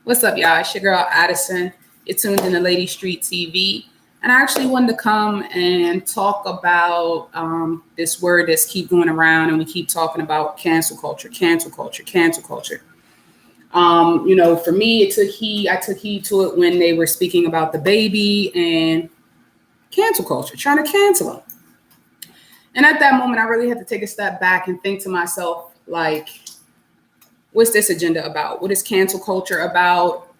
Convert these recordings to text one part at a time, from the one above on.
What's up, y'all? It's your girl Addison. You're tuned in to Lady Street TV. And I actually wanted to come and talk about this word that's keep going around, and we keep talking about cancel culture, cancel culture, cancel culture. For me, I took heed to it when they were speaking about the baby and cancel culture, trying to cancel him. And at that moment, I really had to take a step back and think to myself, like, what's this agenda about? What is cancel culture about?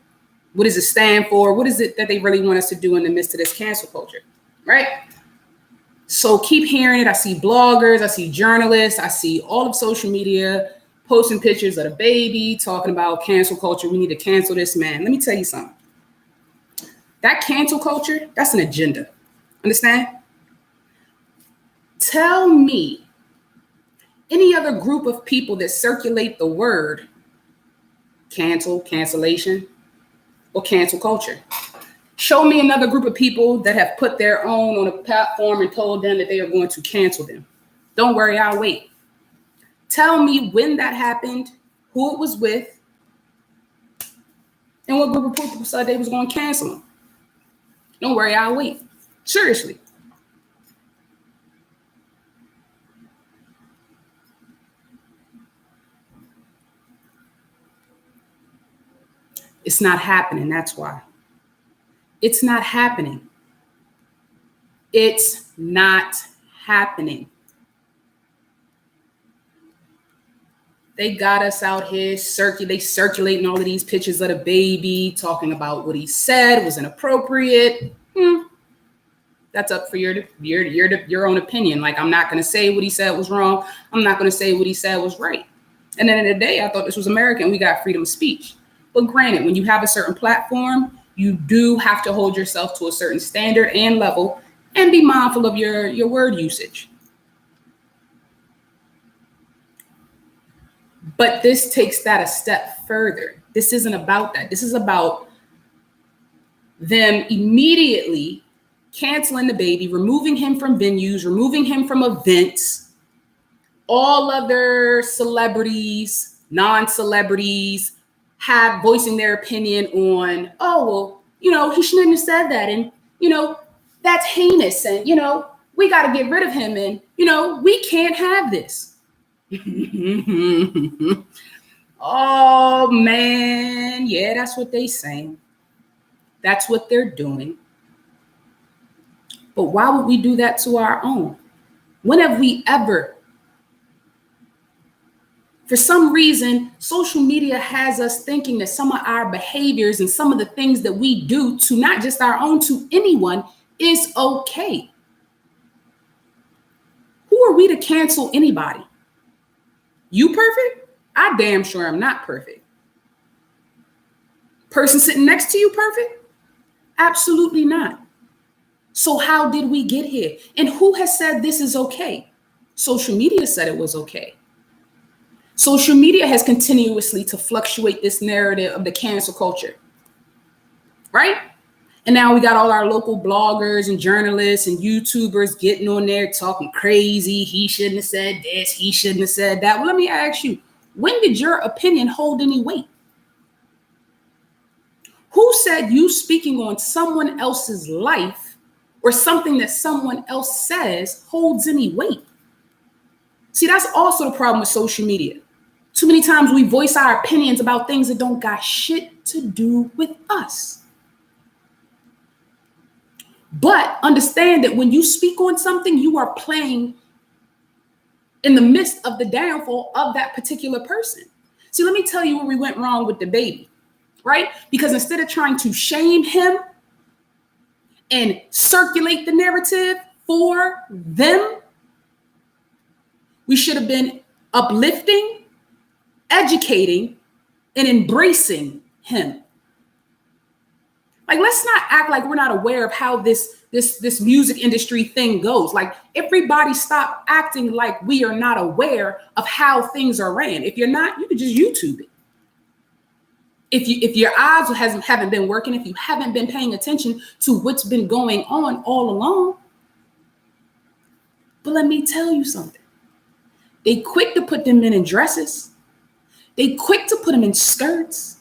What does it stand for? What is it that they really want us to do in the midst of this cancel culture, right? So keep hearing it. I see bloggers, I see journalists, I see all of social media posting pictures of the baby, talking about cancel culture. We need to cancel this man. Let me tell you something. That cancel culture, that's an agenda. Understand? Tell me any other group of people that circulate the word cancel, cancellation, or cancel culture. Show me another group of people that have put their own on a platform and told them that they are going to cancel them. Don't worry, I'll wait. Tell me when that happened, who it was with, and what group of people said they was going to cancel them. Don't worry, I'll wait. Seriously. It's not happening. That's why. It's not happening. It's not happening. They got us out here circulating all of these pictures of the baby, talking about what he said was inappropriate. That's up for your own opinion. Like, I'm not going to say what he said was wrong. I'm not going to say what he said was right. And then at the end of the day, I thought this was America and we got freedom of speech. But granted, when you have a certain platform, you do have to hold yourself to a certain standard and level and be mindful of your word usage. But this takes that a step further. This isn't about that. This is about them immediately canceling the baby, removing him from venues, removing him from events. All other celebrities, non-celebrities, have voicing their opinion on, he shouldn't have said that. And, that's heinous. And, we got to get rid of him. And, we can't have this. Oh, man. Yeah, that's what they saying. That's what they're doing. But why would we do that to our own? When have we ever? For some reason, social media has us thinking that some of our behaviors and some of the things that we do to not just our own, to anyone, is okay. Who are we to cancel anybody? You perfect? I damn sure am not perfect. Person sitting next to you perfect? Absolutely not. So how did we get here? And who has said this is okay? Social media said it was okay. Social media has continuously to fluctuate this narrative of the cancel culture, right? And now we got all our local bloggers and journalists and YouTubers getting on there talking crazy. He shouldn't have said this. He shouldn't have said that. Well, let me ask you, when did your opinion hold any weight? Who said you speaking on someone else's life or something that someone else says holds any weight? See, that's also the problem with social media. Too many times we voice our opinions about things that don't got shit to do with us. But understand that when you speak on something, you are playing in the midst of the downfall of that particular person. See, let me tell you where we went wrong with the baby, right? Because instead of trying to shame him and circulate the narrative for them, we should have been uplifting, educating, and embracing him. Like, let's not act like we're not aware of how this music industry thing goes. Like, everybody stop acting like we are not aware of how things are ran. If you're not, you can just YouTube it. If your eyes haven't been working, if you haven't been paying attention to what's been going on all along. But let me tell you something. They quick to put them men in dresses. They quick to put them in skirts.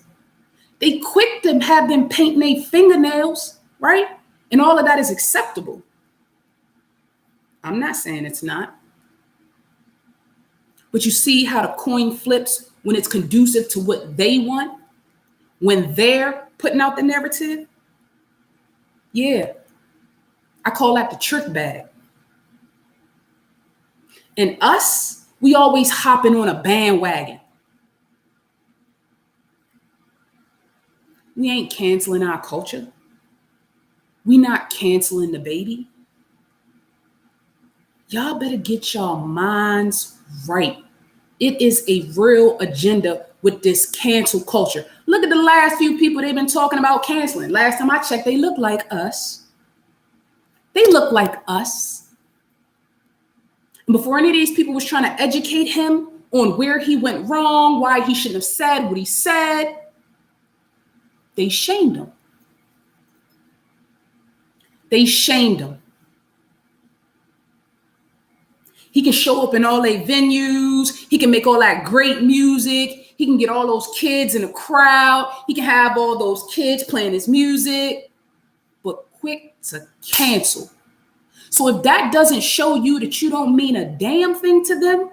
They quick to have them painting their fingernails, right? And all of that is acceptable. I'm not saying it's not. But you see how the coin flips when it's conducive to what they want, when they're putting out the narrative? Yeah, I call that the trick bag. And us, we always hopping on a bandwagon. We ain't canceling our culture. We not canceling the baby. Y'all better get y'all minds right. It is a real agenda with this cancel culture. Look at the last few people they've been talking about canceling. Last time I checked, they look like us. They look like us. And before any of these people was trying to educate him on where he went wrong, why he shouldn't have said what he said, they shamed him. They shamed him. He can show up in all their venues. He can make all that great music. He can get all those kids in the crowd. He can have all those kids playing his music, but quick to cancel. So if that doesn't show you that you don't mean a damn thing to them,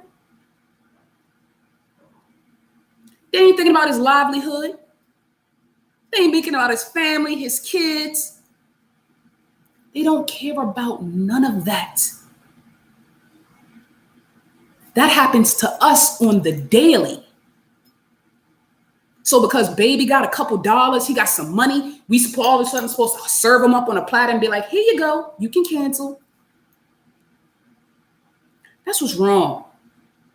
they ain't thinking about his livelihood. They ain't thinking about his family, his kids. They don't care about none of that. That happens to us on the daily. So because baby got a couple dollars, he got some money, we all of a sudden supposed to serve him up on a platter and be like, here you go, you can cancel. That's what's wrong.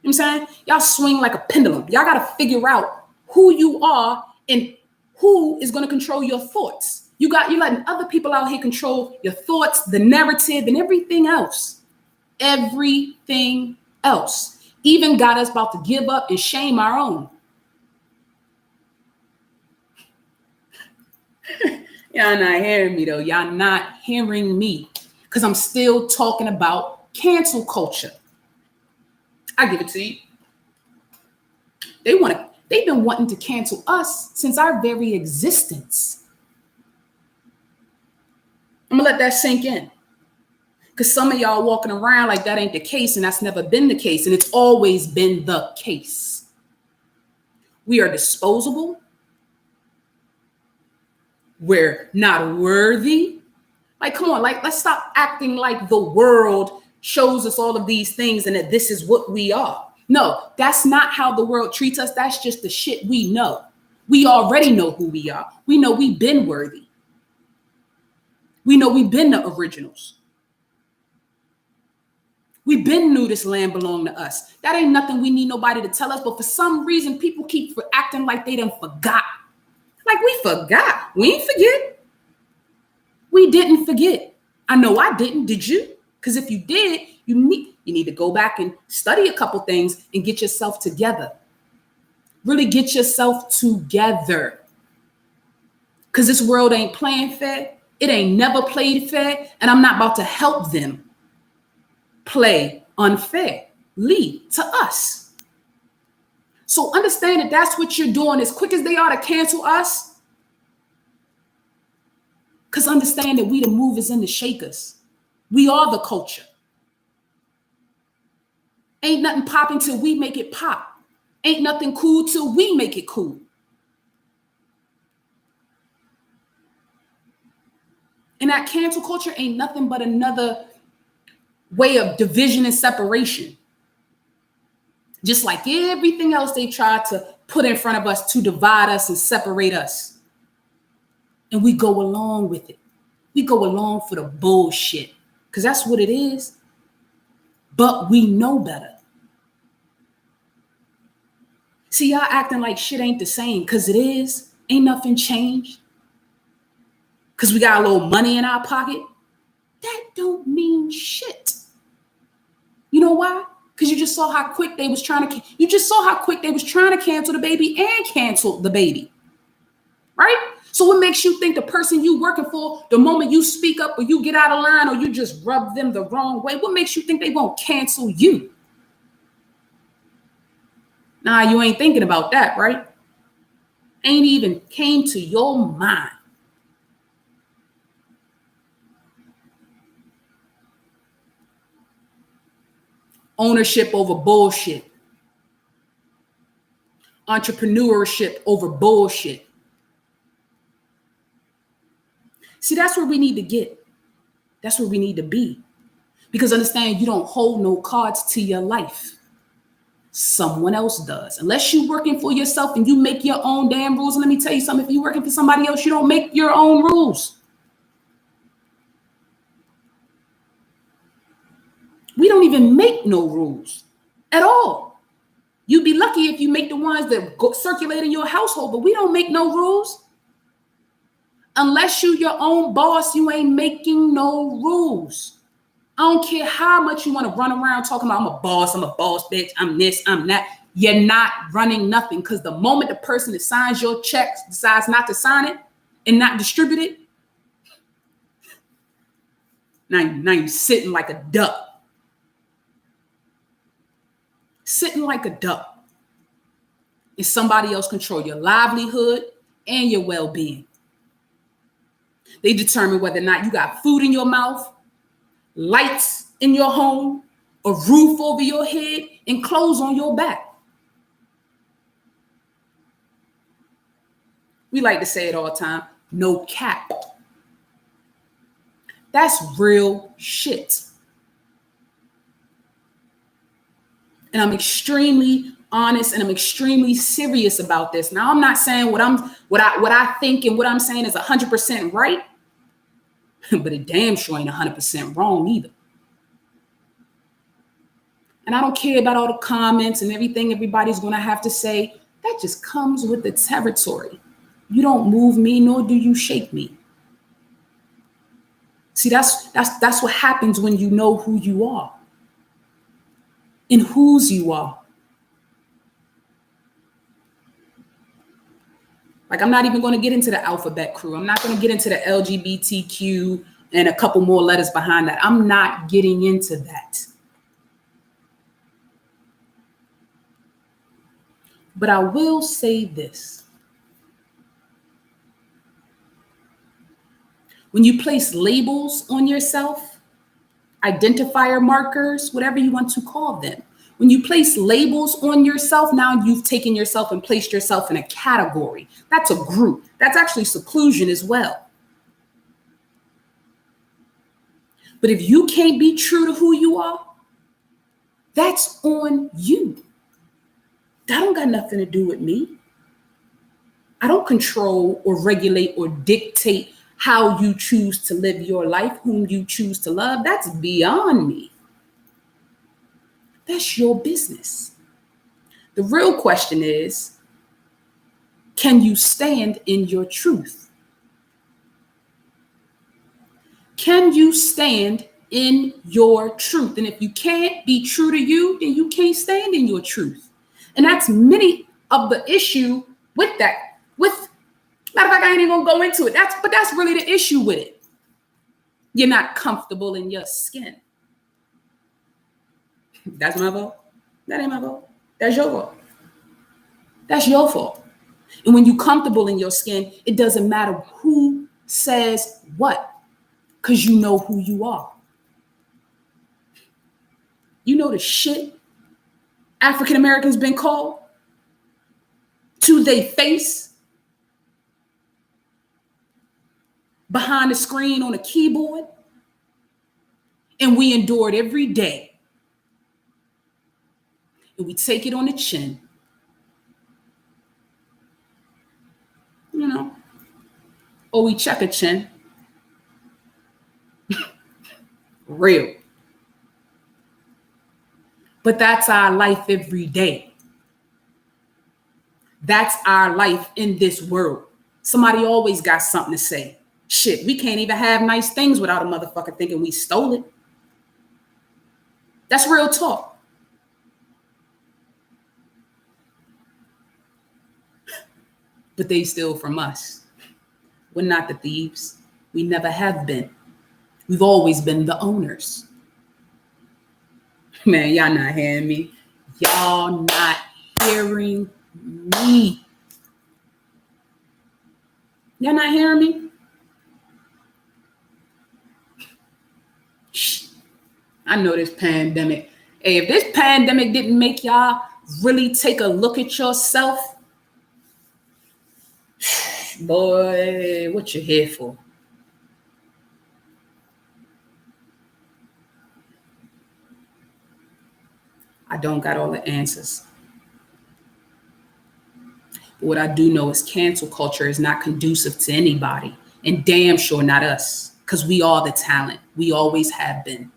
You know what I'm saying? Y'all swing like a pendulum. Y'all got to figure out who you are and who is going to control your thoughts. You're letting other people out here control your thoughts, the narrative, and everything else. Everything else. Even got us about to give up and shame our own. Y'all not hearing me though. Y'all not hearing me because I'm still talking about cancel culture. I give it to you. They've been wanting to cancel us since our very existence. I'm gonna let that sink in. Because some of y'all walking around like that ain't the case, and that's never been the case, and it's always been the case. We are disposable. We're not worthy. Like, come on, like, let's stop acting like the world shows us all of these things and that this is what we are. No, that's not how the world treats us. That's just the shit we know. We already know who we are. We know we've been worthy. We know we've been the originals. We've been knew this land belonged to us. That ain't nothing we need nobody to tell us. But for some reason, people keep acting like they done forgot. Like we forgot. We ain't forget. We didn't forget. I know I didn't. Did you? Because if you did, you need to go back and study a couple things and get yourself together. Really get yourself together. Because this world ain't playing fair. It ain't never played fair. And I'm not about to help them play unfairly to us. So understand that that's what you're doing as quick as they are to cancel us. Because understand that we the movers and the shakers. We are the culture. Ain't nothing popping till we make it pop. Ain't nothing cool till we make it cool. And that cancel culture ain't nothing but another way of division and separation. Just like everything else they try to put in front of us to divide us and separate us. And we go along with it. We go along for the bullshit. Because that's what it is. But we know better. See, y'all acting like shit ain't the same. Because it is. Ain't nothing changed. Because we got a little money in our pocket. That don't mean shit. You know why? Because you just saw how quick they was trying to cancel the baby and cancel the baby. Right? So what makes you think the person you working for, the moment you speak up or you get out of line or you just rub them the wrong way, what makes you think they won't cancel you? Nah, you ain't thinking about that, right? ain't even came to your mind. Ownership over bullshit. Entrepreneurship over bullshit. See, that's where we need to get. That's where we need to be. Because understand, you don't hold no cards to your life. Someone else does. Unless you're working for yourself and you make your own damn rules. And let me tell you something, if you're working for somebody else, you don't make your own rules. We don't even make no rules at all. You'd be lucky if you make the ones that circulate in your household, but we don't make no rules. Unless you your own boss, you ain't making no rules. I don't care how much you want to run around talking about I'm a boss, bitch, I'm this, I'm that. You're not running nothing, because the moment the person that signs your checks decides not to sign it and not distribute it, now you're sitting like a duck. Sitting like a duck. And somebody else control your livelihood and your well-being. They determine whether or not you got food in your mouth, lights in your home, a roof over your head, and clothes on your back. We like to say it all the time, no cap. That's real shit. And I'm extremely honest and I'm extremely serious about this. Now, I'm not saying what I think and what I'm saying is 100% right, but it damn sure ain't 100% wrong either. And I don't care about all the comments and everything everybody's going to have to say. That just comes with the territory. You don't move me, nor do you shake me. See, that's what happens when you know who you are and whose you are. Like, I'm not even going to get into the alphabet crew. I'm not going to get into the LGBTQ and a couple more letters behind that. I'm not getting into that. But I will say this. When you place labels on yourself, identifier markers, whatever you want to call them, when you place labels on yourself, now you've taken yourself and placed yourself in a category. That's a group. That's actually seclusion as well. But if you can't be true to who you are, that's on you. That don't got nothing to do with me. I don't control or regulate or dictate how you choose to live your life, whom you choose to love. That's beyond me. That's your business. The real question is, can you stand in your truth? Can you stand in your truth? And if you can't be true to you, then you can't stand in your truth. And that's many of the issue with that. Matter of fact, I ain't even gonna go into it. But that's really the issue with it. You're not comfortable in your skin. That's my fault. That ain't my fault. That's your fault. That's your fault. And when you're comfortable in your skin, it doesn't matter who says what, because you know who you are. You know the shit African Americans been called to their face, behind the screen on a keyboard, and we endure it every day. And we take it on the chin. You know, or we check a chin. Real. But that's our life every day. That's our life in this world. Somebody always got something to say. Shit, we can't even have nice things without a motherfucker thinking we stole it. That's real talk. But they steal from us. We're not the thieves. We never have been. We've always been the owners. Man, y'all not hearing me. Y'all not hearing me. Y'all not hearing me? Shh. I know this pandemic. Hey, if this pandemic didn't make y'all really take a look at yourself, boy, what you here for? I don't got all the answers. But what I do know is cancel culture is not conducive to anybody, and damn sure not us, because we are the talent. We always have been.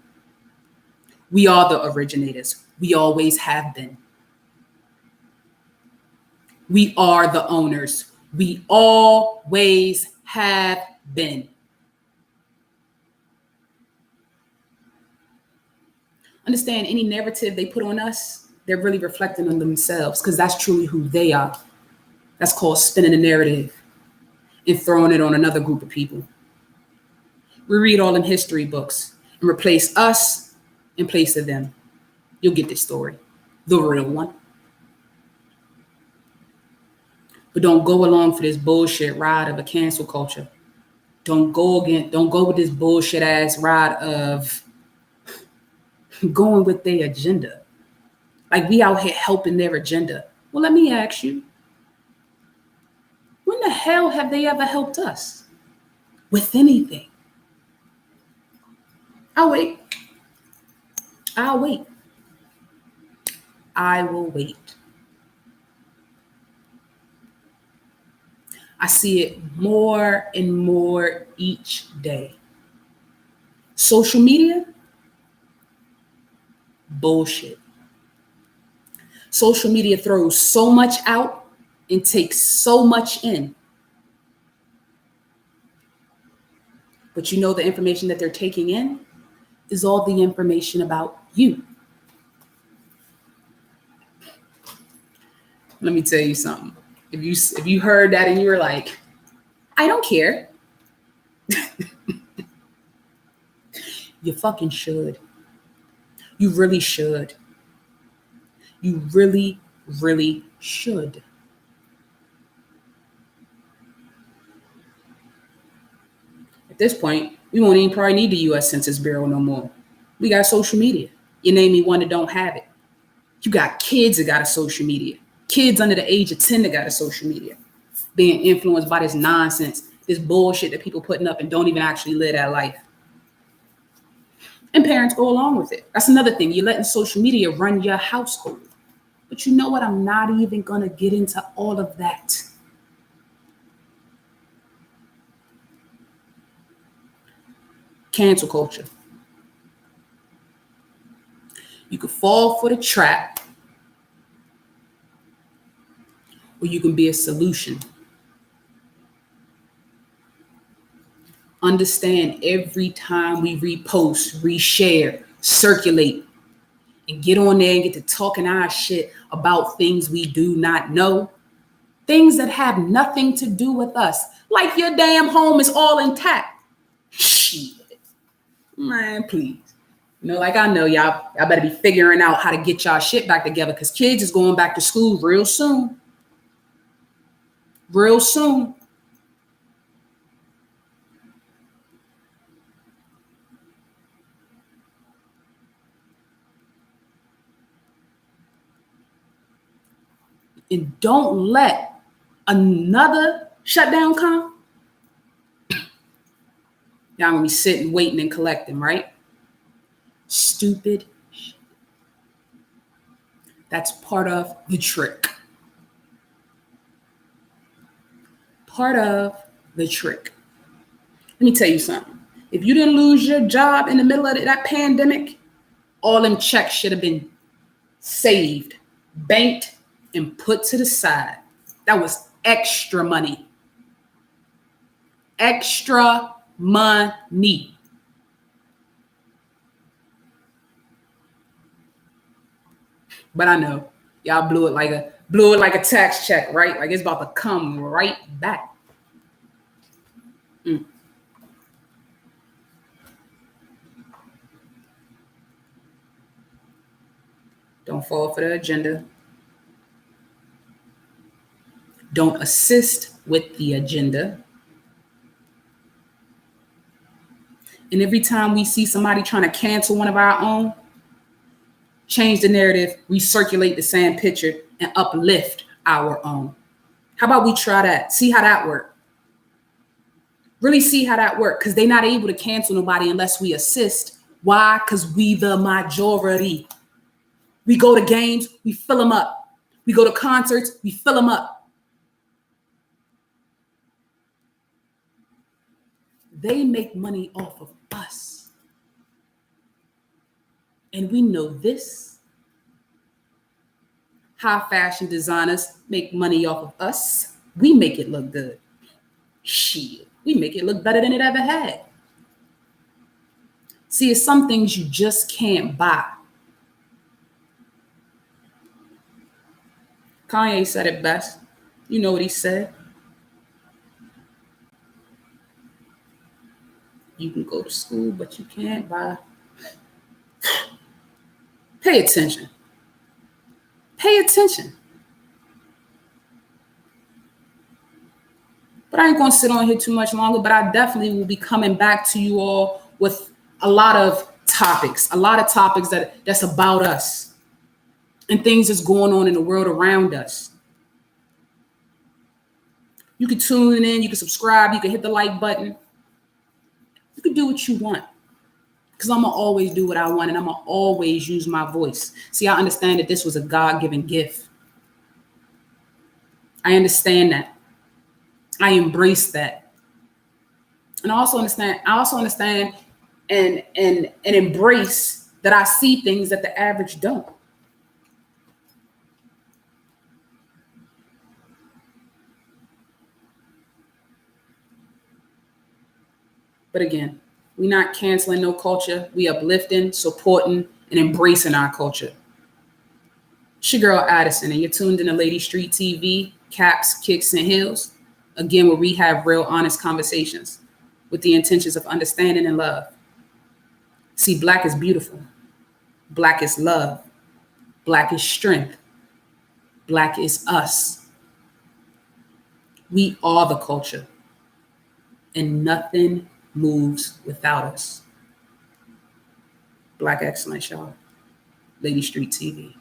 We are the originators. We always have been. We are the owners. We always have been. Understand any narrative they put on us, they're really reflecting on themselves because that's truly who they are. That's called spinning a narrative and throwing it on another group of people. We read all in history books and replace us in place of them. You'll get this story, the real one. But don't go along for this bullshit ride of a cancel culture. Don't go with this bullshit ass ride of going with their agenda. Like we out here helping their agenda. Well, let me ask you, when the hell have they ever helped us with anything? I'll wait. I'll wait. I will wait. I see it more and more each day. Social media, bullshit. Social media throws so much out and takes so much in. But you know the information that they're taking in is all the information about you. Let me tell you something. If you heard that and you were like, I don't care, you fucking should. You really should. You really, really should. At this point, we won't even probably need the US Census Bureau no more. We got social media. You name me one that don't have it. You got kids that got a social media. Kids under the age of 10 that got a social media. Being influenced by this nonsense, this bullshit that people putting up and don't even actually live that life. And parents go along with it. That's another thing. You're letting social media run your household. But you know what? I'm not even going to get into all of that. Cancel culture. You could fall for the trap, or you can be a solution. Understand every time we repost, reshare, circulate, and get on there and get to talking our shit about things we do not know, things that have nothing to do with us, like your damn home is all intact. Shit. Man, please. Like I know y'all better be figuring out how to get y'all shit back together because kids is going back to school real soon. Real soon. And don't let another shutdown come. Y'all gonna be sitting, waiting, and collecting, right? Stupid shit. That's part of the trick. Part of the trick. Let me tell you something. If you didn't lose your job in the middle of that pandemic, all them checks should have been saved, banked, and put to the side. That was extra money. Extra money. But I know y'all blew it like a tax check, right? Like it's about to come right back. Mm. Don't fall for the agenda. Don't assist with the agenda. And every time we see somebody trying to cancel one of our own, change the narrative, recirculate the same picture, and uplift our own. How about we try that? See how that works. Really see how that works, because they're not able to cancel nobody unless we assist. Why? Because we the majority. We go to games, we fill them up. We go to concerts, we fill them up. They make money off of us. And we know this. High fashion designers make money off of us. We make it look good. Shit, we make it look better than it ever had. See, it's some things you just can't buy. Kanye said it best. You know what he said? You can go to school, but you can't buy. Pay attention. Pay attention. But I ain't going to sit on here too much longer, but I definitely will be coming back to you all with a lot of topics that's about us and things that's going on in the world around us. You can tune in, you can subscribe, you can hit the like button. You can do what you want, because I'm going to always do what I want, and I'm going to always use my voice. See, I understand that this was a God-given gift. I understand that. I embrace that. And I also understand and embrace that I see things that the average don't. But again, we're not canceling no culture. We uplifting, supporting, and embracing our culture. It's your girl Addison, and you're tuned in to Lady Street TV, Caps, Kicks, and Heels. Again, where we have real, honest conversations with the intentions of understanding and love. See, Black is beautiful. Black is love. Black is strength. Black is us. We are the culture, and nothing moves without us. Black excellence, y'all. Lady Street TV.